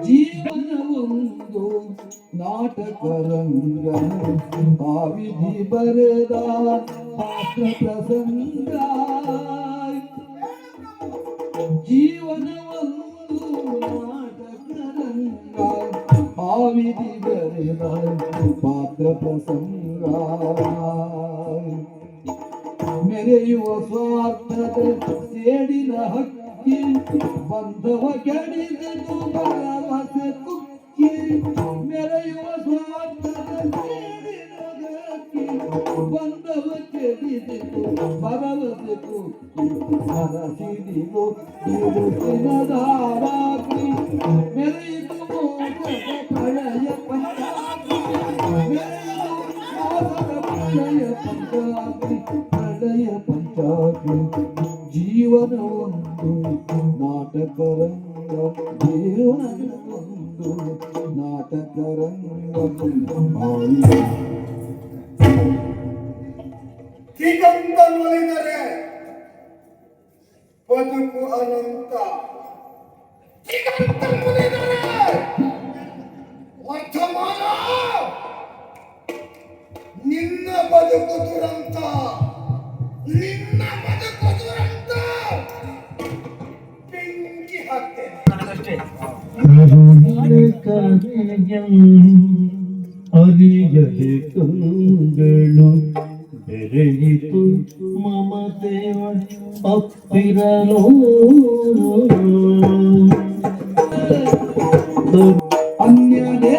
ಜೀವನವೊಂದು ನಾಟಕರಂಗ ವಿಧಿ ಬರೆದ ಪಾತ್ರ ಪ್ರಸಂಗ. ಜೀವನವೊಂದು ನಾಟಕರಂಗ ವಿಧಿ ಬರೆದ ಪಾತ್ರ ಪ್ರಸಂಗ. ಮೆರೆಯುವ ಸ್ವಾರ್ಥದ ಸೇಡಿನ ಹಕ್ಕಿ ಬಂಧವ ಕೆಡಿದನು ಭರವಸೆ ಕುಕ್ಕಿ. ಮೆರೆಯುವ ಸ್ವಾರ್ಥದ ಸೇಡಿನ ಹಕ್ಕಿ ಬಂಧವ ಕೆಡಿದನು ಭರವಸೆ ಕುಕ್ಕಿ. ಹರಸಿದಿಗೋ ದಿನದಾರಾಗಿ ಮೆರೆಯಿತು ಮೋಸದ ಪ್ರಳಯ ಪಂಚಾಗ್ನಿ. ಪ್ರಳಯ ಪಂಚಾಗ್ನಿ. ಜೀವನವೊಂದು ನಾಟಕರಂಗ, ಜೀವನವೊಂದು ನಾಟಕರಂಗ. ಹೀಗಂತ ನೋಡಿದರೆ ಬದುಕು ಅನಂತ. ಹೀಗಂತ ನೋಡಿದರೆ ವರ್ತಮಾನ ನಿನ್ನ ಬದುಕು ದುರಂತ. ನಿನ್ನ ಬದುಕು ದುರಂತ. ಬೆಂಕಿ ಹಾಕ್ತೇನೆ. ಅರಿಯದೆ ಕಂಗಳು ಬೆರೆಯಿತು ಮಮತೆಯ ಅಪ್ಪಿರಲು. ಅನ್ಯದೇ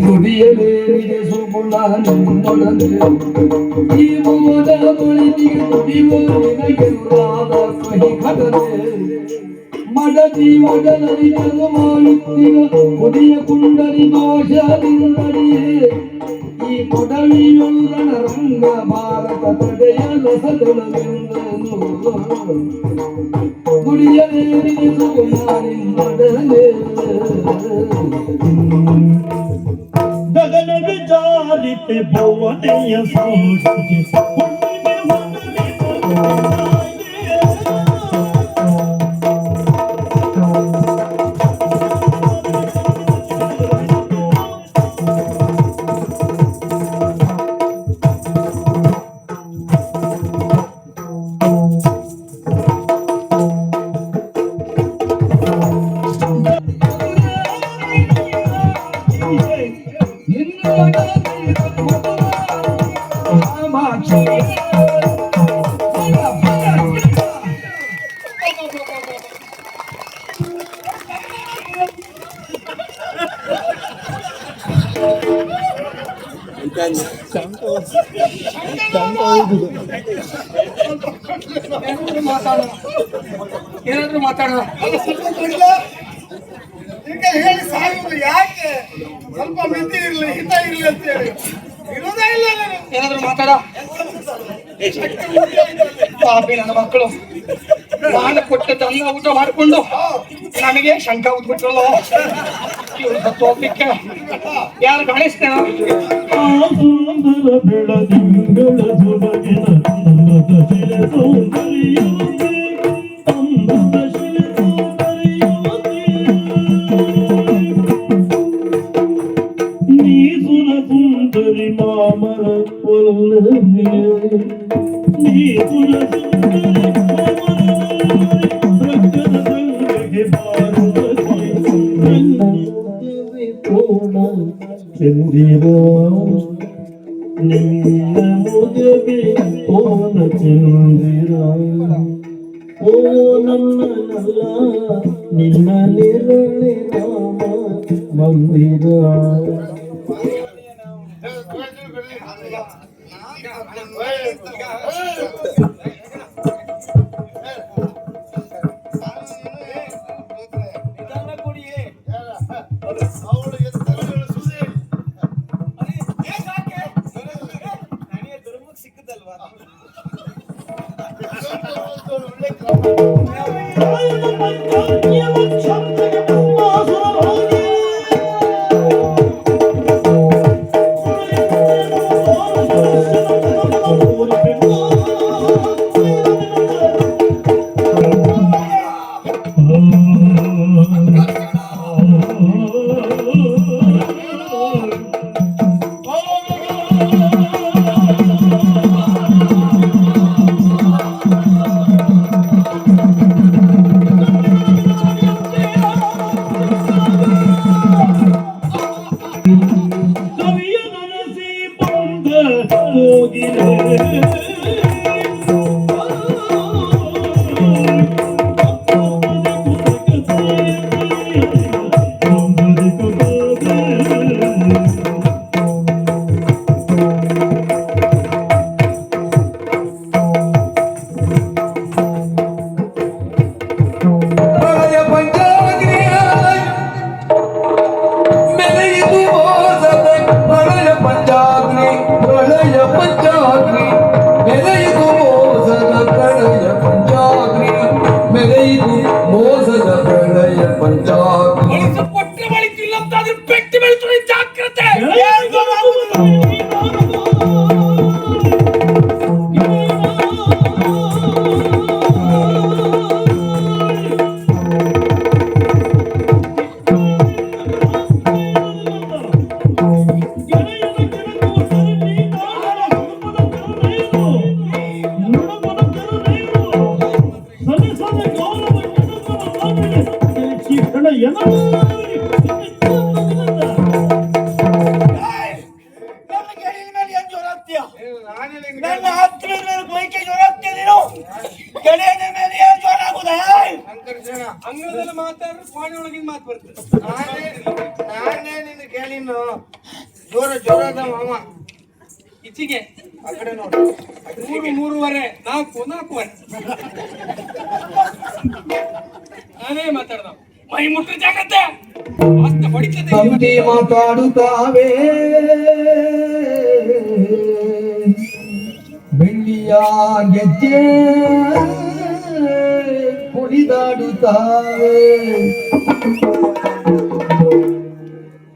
ನುಡಿಯಲೇರಿದೆ ಸುಗುಣ ನಿನ್ನೊಡನೆ. ಜೀವದ ಬಳಿದಿಗೆ ನುಡಿಯುವ ನಿನಗೆದುರಾದ ಕಹಿ ಘಟನೆ. ಮಡದಿ ಒಡಲರಿಗಳು ಮಾಡುತ್ತಿವ ಕೊಡಿಯ ಕುಂಡಲಿ ದೋಷದಿಂದಡಿಯೇ. ಈ ಕೊಡಲಿಯೊಂದನ ರಂಗ ಭಾರತ ತಡೆಯಲ ಸದಳವೆಂದನು. ಗುಡಿಯಲೇರಿದೆ ಸುಗುಮಾರಿನ್ನೊಡನೆ. ಗಗನ ವಿಚಾರಿತೆ ಭುವನೆಯ ಸಂಸ್ಕೃತಿ ಏನಾದ್ರೂ ಮಾತಾಡೋಣ. ಈಗ ಹೇಳಿ ಸಾಯುವುದು ಯಾಕೆ? ಸ್ವಲ್ಪ ಮಿತಿ ಇರ್ಲಿ, ಹಿತ ಇರ್ಲಿ ಅಂತ ಹೇಳಿ ಇರೋದೇ ಇಲ್ಲ. ಏನಾದ್ರೂ ಮಾತಾಡ. ಪಾಪಿ ನನ್ನ ಮಕ್ಕಳು ನಾನು ಕೊಟ್ಟದನ್ನ ಊಟ ಮಾಡಿಕೊಂಡು ನಮಗೆ ಶಂಕ ಉದ್ಬಿಟ್ರಲ್ಲ. ಇವ್ರು ಸತ್ತು ಹೋಗ್ಲಿಕ್ಕೆ ಯಾರು ಕಾಣಿಸ್ತೇನೆ. ಸುಂದರಿ ಮಾಮರ ಕೊಲ್ಲನೆ ನೀ ಸುಂದರಿ ಮಾಮರ ರಕ್ತದ ಸಂಗಗೆ ಬಾರುವತಿ ಓ ನನ್ನಲ್ಲ ನಿನ್ನ ನಿರಳಿ ರಾಮ ಮಂದಿರ. ಕವಿಯ ನನಸಿ ಬಂದ ಹೋಗಿರೆ ಪ್ರಳಯ ಪಂಚಾಗ್ನಿಯ ಮೆರೆಯಿತು ಮೋಸದ ಪ್ರಳಯ ಪಂಚಾಗ್ನಿ ಮೆರೆಯಿತು ಮೋಸದ ಪ್ರಳಯ ಪಂಚಾಗ್ನಿ ಮೆರೆಯಿತು ಮೋಸದ ಪ್ರಳಯ ಪಂಚಾಗ್ನಿ. ಕೊಟ್ಟರೆ ಬಳಿತಿಲ್ಲ ಅಂತಾದ್ರೆ ಪೆಟ್ಟು ಬೆಳೆತು ಜಾಗ್ರತೆ. ನನ್ನ ಹತ್ತಿರ ಮೈಕೆ ಜ್ವರ ಆಗ್ತಿದೆ ನೀನು ಗೆಳೆಯನ ಮೇಲೆ ಏನ್ ಜ್ವರ ಆಗುದ? ಅಂಗಳದಲ್ಲಿ ಮಾತಾಡ್ರೆ ಕೋಣೆ ಒಳಗಿನ ಮಾತು ಬರ್ತದೆ. ನಾನೇ ನಿನ್ನ ಕೇಳಿನು ಜ್ವರದ ಮಾಮ ಇಚ್ಚಿಗೆ ಆ ಕಡೆ ನೋಡಿ 3:30 4 ನಾನೇ ಮಾತಾಡ್ದ ಮೈ ಮುಟ್ಟ ಜಾಗ್ರತೆ ಹೊಡಿತದೆ. ತಂತಿ ಮಾತಾಡುತ್ತಾವೆ ಬೆಳ್ಳಿಯ ಗೆಜ್ಜೆ ಕುಣಿದಾಡುತ್ತಾವೆ.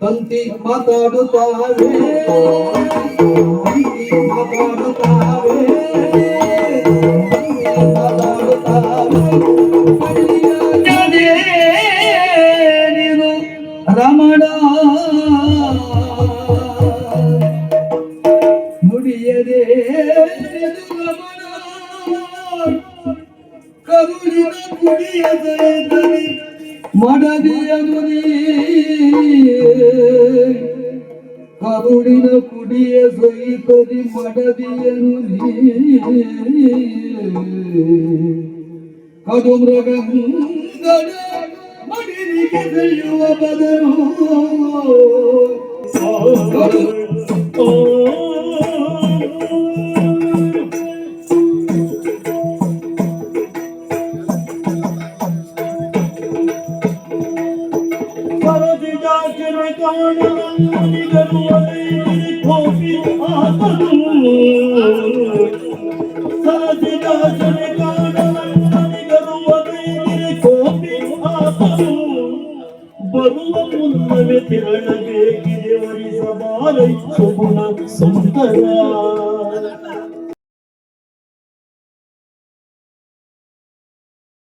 ತಂತಿ ಮಾತಾಡುತ್ತಾವೆ ಮಾತಾಡುತ್ತಾವೆ ನೀನು ರಮಣ ನುಡಿಯದೆ ರಮಣ ಕರುಳಿನ ಕುಡಿಯದೆ ಮಡದಿಯನು ಕರುಳಿನ ಕುಡಿಯ ಸಹಿತದಿ ಮಡದಿಯನು ಕಡು ಮೃಗಂಗಡ ಮಡಿಲಿಗೆ ಬೆಳೆಯುವ ಬದಲು ಬರುವ ಮುನ್ನವೇ ತಿರಳಬೇಕಿದೆ ವರಿಸಬಾರೈ ಸುಗುಣ ಸುಂದರ